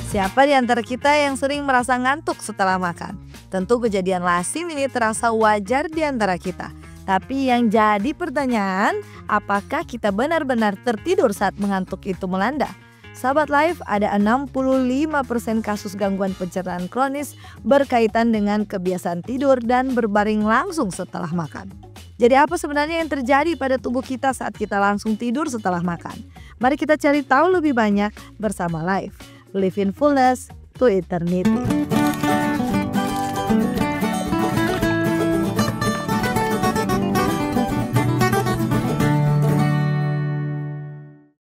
Siapa di antara kita yang sering merasa ngantuk setelah makan? Tentu kejadian lazim ini terasa wajar di antara kita. Tapi yang jadi pertanyaan, apakah kita benar-benar tertidur saat mengantuk itu melanda? Sahabat Life, ada 65% kasus gangguan pencernaan kronis berkaitan dengan kebiasaan tidur dan berbaring langsung setelah makan. Jadi apa sebenarnya yang terjadi pada tubuh kita saat kita langsung tidur setelah makan? Mari kita cari tahu lebih banyak bersama Life. Live in fullness to eternity.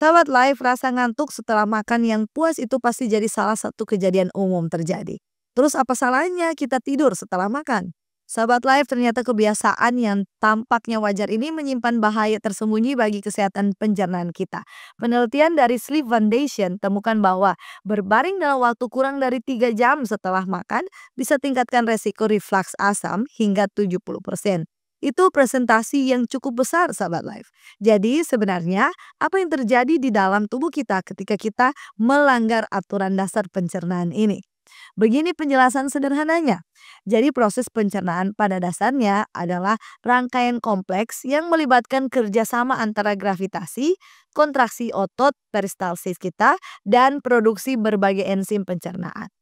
Sahabat Life, rasa ngantuk setelah makan yang puas itu pasti jadi salah satu kejadian umum terjadi. Terus apa salahnya kita tidur setelah makan? Sahabat Life, ternyata kebiasaan yang tampaknya wajar ini menyimpan bahaya tersembunyi bagi kesehatan pencernaan kita. Penelitian dari Sleep Foundation temukan bahwa berbaring dalam waktu kurang dari 3 jam setelah makan bisa tingkatkan resiko reflux asam hingga 70%. Itu presentasi yang cukup besar, sahabat Life. Jadi sebenarnya apa yang terjadi di dalam tubuh kita ketika kita melanggar aturan dasar pencernaan ini? Begini penjelasan sederhananya. Jadi proses pencernaan pada dasarnya adalah rangkaian kompleks yang melibatkan kerjasama antara gravitasi, kontraksi otot peristalsis kita, dan produksi berbagai enzim pencernaan.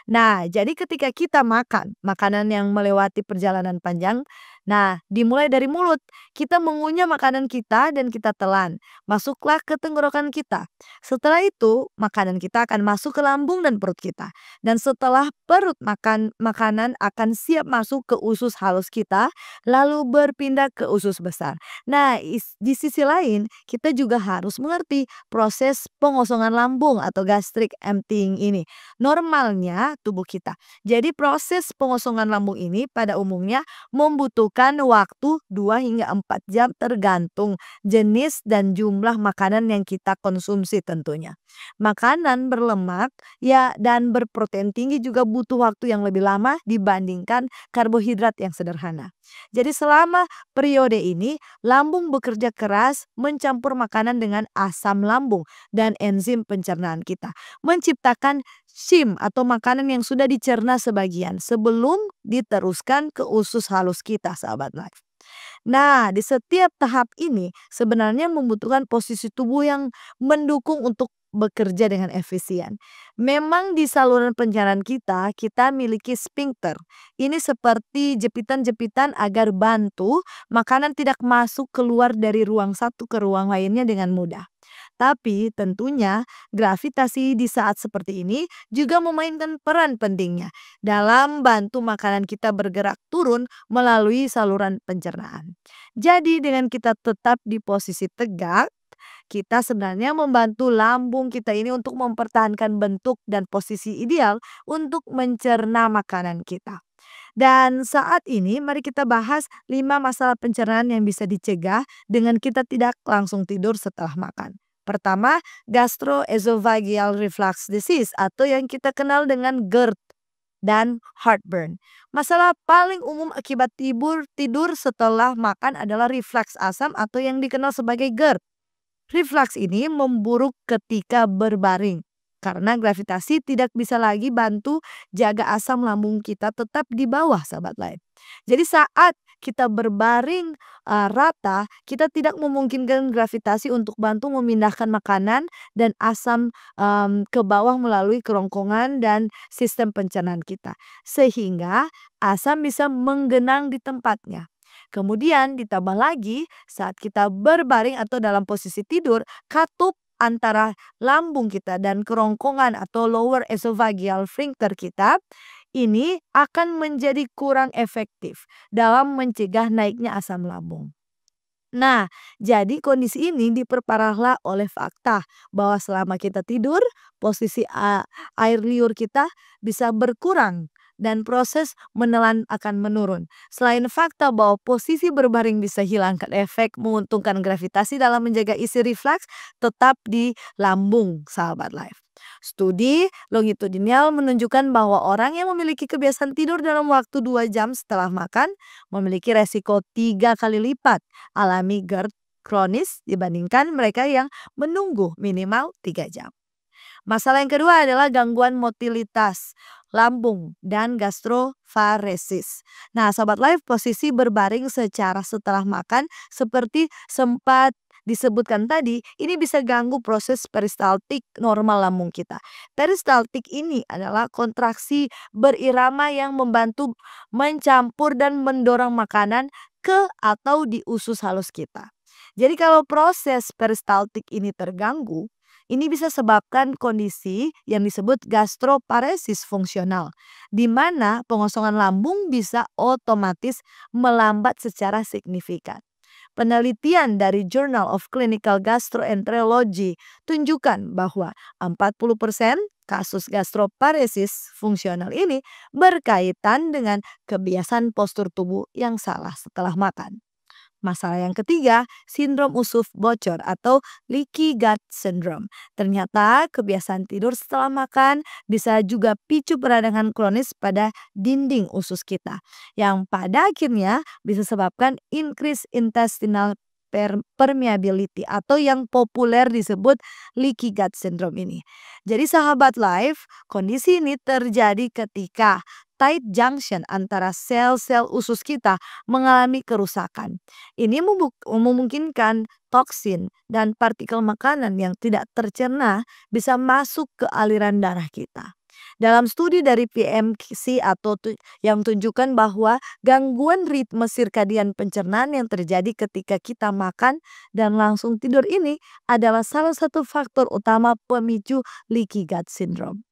Nah, jadi ketika kita makan makanan yang melewati perjalanan panjang, nah dimulai dari mulut, kita mengunyah makanan kita dan kita telan, masuklah ke tenggorokan kita. Setelah itu, makanan kita akan masuk ke lambung dan perut kita. Dan setelah perut makan makanan akan siap masuk ke usus halus kita, lalu berpindah ke usus besar. Nah, di sisi lain, kita juga harus mengerti proses pengosongan lambung atau gastric emptying ini. Normalnya tubuh kita. Jadi proses pengosongan lambung ini pada umumnya membutuhkan waktu 2 hingga 4 jam tergantung jenis dan jumlah makanan yang kita konsumsi tentunya. Makanan berlemak ya dan berprotein tinggi juga butuh waktu yang lebih lama dibandingkan karbohidrat yang sederhana. Jadi selama periode ini lambung bekerja keras mencampur makanan dengan asam lambung dan enzim pencernaan kita, menciptakan SIM atau makanan yang sudah dicerna sebagian sebelum diteruskan ke usus halus kita, sahabat Life. Nah, di setiap tahap ini sebenarnya membutuhkan posisi tubuh yang mendukung untuk bekerja dengan efisien. Memang di saluran pencernaan kita, kita miliki sphincter. Ini seperti jepitan-jepitan agar bantu makanan tidak masuk keluar dari ruang satu ke ruang lainnya dengan mudah. Tapi tentunya gravitasi di saat seperti ini juga memainkan peran pentingnya dalam bantu makanan kita bergerak turun melalui saluran pencernaan. Jadi dengan kita tetap di posisi tegak, kita sebenarnya membantu lambung kita ini untuk mempertahankan bentuk dan posisi ideal untuk mencerna makanan kita. Dan saat ini mari kita bahas 5 masalah pencernaan yang bisa dicegah dengan kita tidak langsung tidur setelah makan. Pertama, gastroesophageal reflux disease atau yang kita kenal dengan GERD dan heartburn. Masalah paling umum akibat tidur setelah makan adalah reflux asam atau yang dikenal sebagai GERD. Reflux ini memburuk ketika berbaring karena gravitasi tidak bisa lagi bantu jaga asam lambung kita tetap di bawah, sahabat Life. Jadi saat kita berbaring rata, kita tidak memungkinkan gravitasi untuk bantu memindahkan makanan dan asam ke bawah melalui kerongkongan dan sistem pencernaan kita. Sehingga asam bisa menggenang di tempatnya. Kemudian ditambah lagi saat kita berbaring atau dalam posisi tidur, katup antara lambung kita dan kerongkongan atau lower esophageal sphincter kita ini akan menjadi kurang efektif dalam mencegah naiknya asam lambung. Nah, jadi kondisi ini diperparahlah oleh fakta bahwa selama kita tidur, posisi air liur kita bisa berkurang dan proses menelan akan menurun. Selain fakta bahwa posisi berbaring bisa hilangkan efek menguntungkan gravitasi dalam menjaga isi reflux tetap di lambung, sahabat Life. Studi longitudinal menunjukkan bahwa orang yang memiliki kebiasaan tidur dalam waktu 2 jam setelah makan memiliki resiko 3 kali lipat alami GERD kronis dibandingkan mereka yang menunggu minimal 3 jam. Masalah yang kedua adalah gangguan motilitas lambung dan gastroparesis. Nah, Sobat Life, posisi berbaring secara setelah makan seperti sempat disebutkan tadi, ini bisa ganggu proses peristaltik normal lambung kita. Peristaltik ini adalah kontraksi berirama yang membantu mencampur dan mendorong makanan ke atau di usus halus kita. Jadi kalau proses peristaltik ini terganggu, ini bisa sebabkan kondisi yang disebut gastroparesis fungsional, di mana pengosongan lambung bisa otomatis melambat secara signifikan. Penelitian dari Journal of Clinical Gastroenterology tunjukkan bahwa 40% kasus gastroparesis fungsional ini berkaitan dengan kebiasaan postur tubuh yang salah setelah makan. Masalah yang ketiga, sindrom usus bocor atau leaky gut syndrome. Ternyata kebiasaan tidur setelah makan bisa juga picu peradangan kronis pada dinding usus kita, yang pada akhirnya bisa sebabkan increase intestinal permeability atau yang populer disebut leaky gut syndrome ini. Jadi sahabat life, kondisi ini terjadi ketika tight junction antara sel-sel usus kita mengalami kerusakan. Ini memungkinkan toksin dan partikel makanan yang tidak tercerna bisa masuk ke aliran darah kita. Dalam studi dari PMC yang tunjukkan bahwa gangguan ritme sirkadian pencernaan yang terjadi ketika kita makan dan langsung tidur ini adalah salah satu faktor utama pemicu leaky gut syndrome.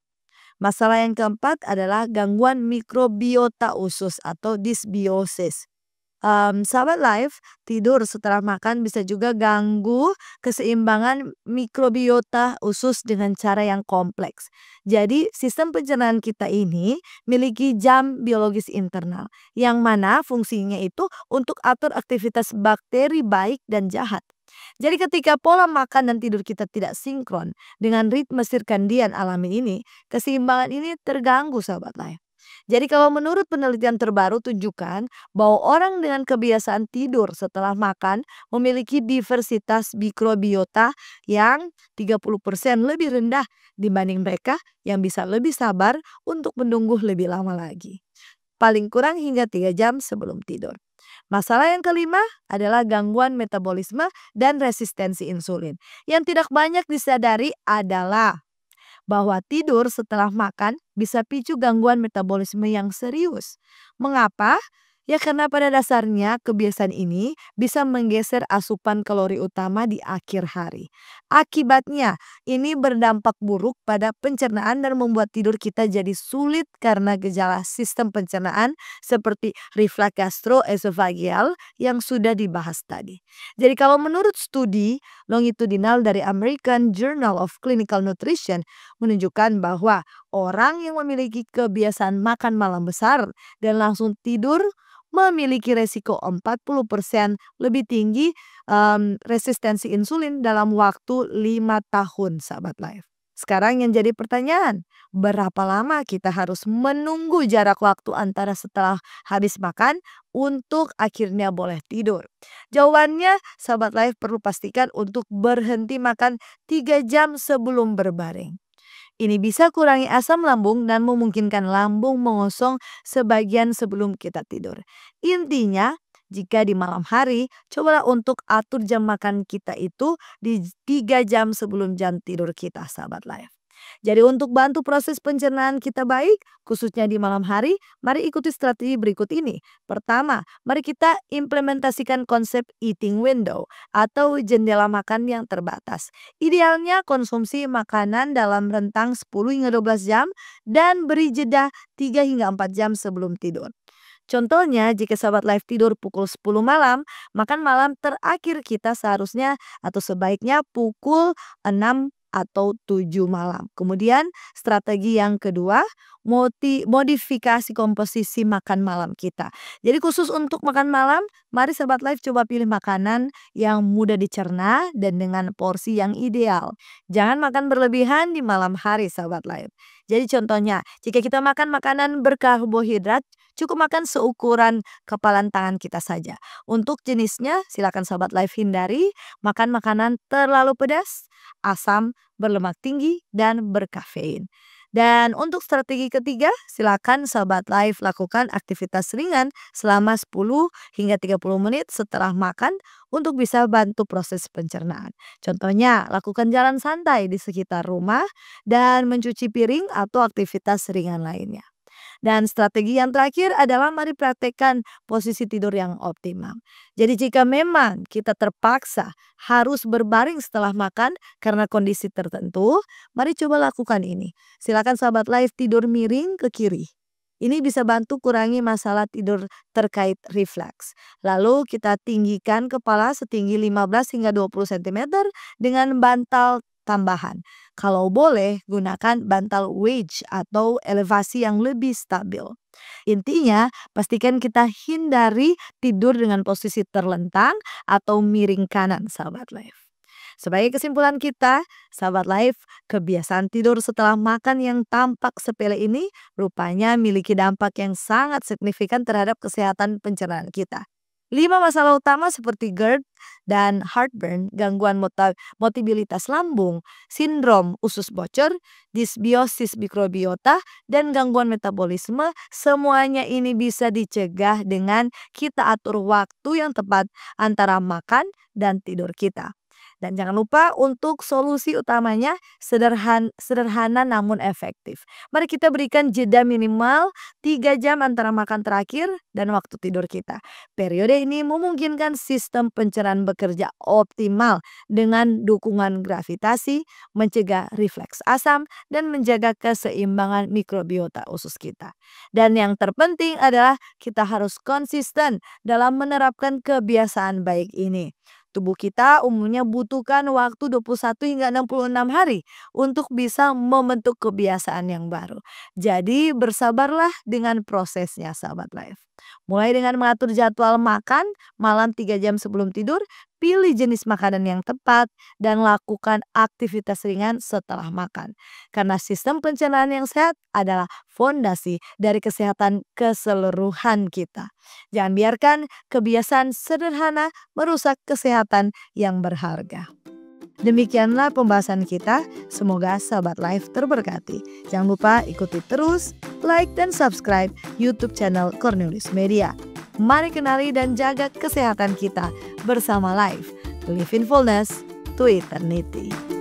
Masalah yang keempat adalah gangguan mikrobiota usus atau dysbiosis. Sahabat life, tidur setelah makan bisa juga ganggu keseimbangan mikrobiota usus dengan cara yang kompleks. Jadi sistem pencernaan kita ini memiliki jam biologis internal, yang mana fungsinya itu untuk atur aktivitas bakteri baik dan jahat. Jadi ketika pola makan dan tidur kita tidak sinkron dengan ritme sirkadian alami ini, keseimbangan ini terganggu sahabat life. Jadi kalau menurut penelitian terbaru tunjukkan bahwa orang dengan kebiasaan tidur setelah makan memiliki diversitas mikrobiota yang 30% lebih rendah dibanding mereka yang bisa lebih sabar untuk menunggu lebih lama lagi. Paling kurang hingga 3 jam sebelum tidur. Masalah yang kelima adalah gangguan metabolisme dan resistensi insulin. Yang tidak banyak disadari adalah bahwa tidur setelah makan bisa picu gangguan metabolisme yang serius. Mengapa? Ya karena pada dasarnya kebiasaan ini bisa menggeser asupan kalori utama di akhir hari. Akibatnya ini berdampak buruk pada pencernaan dan membuat tidur kita jadi sulit karena gejala sistem pencernaan seperti reflux gastroesophageal yang sudah dibahas tadi. Jadi kalau menurut studi longitudinal dari American Journal of Clinical Nutrition menunjukkan bahwa orang yang memiliki kebiasaan makan malam besar dan langsung tidur memiliki resiko 40% lebih tinggi resistensi insulin dalam waktu 5 tahun sahabat life. Sekarang yang jadi pertanyaan, berapa lama kita harus menunggu jarak waktu antara setelah habis makan untuk akhirnya boleh tidur? Jawabannya sahabat life perlu pastikan untuk berhenti makan 3 jam sebelum berbaring. Ini bisa kurangi asam lambung dan memungkinkan lambung mengosong sebagian sebelum kita tidur. Intinya, jika di malam hari, cobalah untuk atur jam makan kita itu di 3 jam sebelum jam tidur kita, sahabat life. Jadi untuk bantu proses pencernaan kita baik, khususnya di malam hari, mari ikuti strategi berikut ini. Pertama, mari kita implementasikan konsep eating window atau jendela makan yang terbatas. Idealnya konsumsi makanan dalam rentang 10 hingga 12 jam dan beri jeda 3 hingga 4 jam sebelum tidur. Contohnya, jika sahabat live tidur pukul 10 malam, makan malam terakhir kita seharusnya atau sebaiknya pukul 6 atau 7 malam. Kemudian strategi yang kedua, modifikasi komposisi makan malam kita. Jadi khusus untuk makan malam, mari sahabat live coba pilih makanan yang mudah dicerna dan dengan porsi yang ideal. Jangan makan berlebihan di malam hari sahabat live. Jadi contohnya, jika kita makan makanan berkarbohidrat, cukup makan seukuran kepalan tangan kita saja. Untuk jenisnya, silakan sahabat live hindari makan makanan terlalu pedas, asam, berlemak tinggi, dan berkafein. Dan untuk strategi ketiga, silakan sahabat Life lakukan aktivitas ringan selama 10 hingga 30 menit setelah makan untuk bisa bantu proses pencernaan. Contohnya, lakukan jalan santai di sekitar rumah dan mencuci piring atau aktivitas ringan lainnya. Dan strategi yang terakhir adalah mari praktekkan posisi tidur yang optimal. Jadi jika memang kita terpaksa harus berbaring setelah makan karena kondisi tertentu, mari coba lakukan ini. Silakan sahabat Life tidur miring ke kiri. Ini bisa bantu kurangi masalah tidur terkait refleks. Lalu kita tinggikan kepala setinggi 15 hingga 20 cm dengan bantal tambahan. Kalau boleh, gunakan bantal wedge atau elevasi yang lebih stabil. Intinya, pastikan kita hindari tidur dengan posisi terlentang atau miring kanan, sahabat Life. Sebagai kesimpulan kita, sahabat Life, kebiasaan tidur setelah makan yang tampak sepele ini rupanya memiliki dampak yang sangat signifikan terhadap kesehatan pencernaan kita. 5 masalah utama seperti GERD dan heartburn, gangguan motility lambung, sindrom usus bocor, disbiosis mikrobiota, dan gangguan metabolisme, semuanya ini bisa dicegah dengan kita atur waktu yang tepat antara makan dan tidur kita. Dan jangan lupa untuk solusi utamanya sederhana namun efektif. Mari kita berikan jeda minimal 3 jam antara makan terakhir dan waktu tidur kita. Periode ini memungkinkan sistem pencernaan bekerja optimal dengan dukungan gravitasi, mencegah refleks asam, dan menjaga keseimbangan mikrobiota usus kita. Dan yang terpenting adalah kita harus konsisten dalam menerapkan kebiasaan baik ini. Tubuh kita umumnya butuhkan waktu 21 hingga 66 hari untuk bisa membentuk kebiasaan yang baru. Jadi bersabarlah dengan prosesnya, sahabat Life. Mulai dengan mengatur jadwal makan malam 3 jam sebelum tidur, pilih jenis makanan yang tepat, dan lakukan aktivitas ringan setelah makan. Karena sistem pencernaan yang sehat adalah fondasi dari kesehatan keseluruhan kita. Jangan biarkan kebiasaan sederhana merusak kesehatan yang berharga. Demikianlah pembahasan kita. Semoga sahabat Life terberkati. Jangan lupa ikuti terus, like dan subscribe YouTube channel Cornelius Media. Mari kenali dan jaga kesehatan kita bersama Life. Live in fullness to eternity.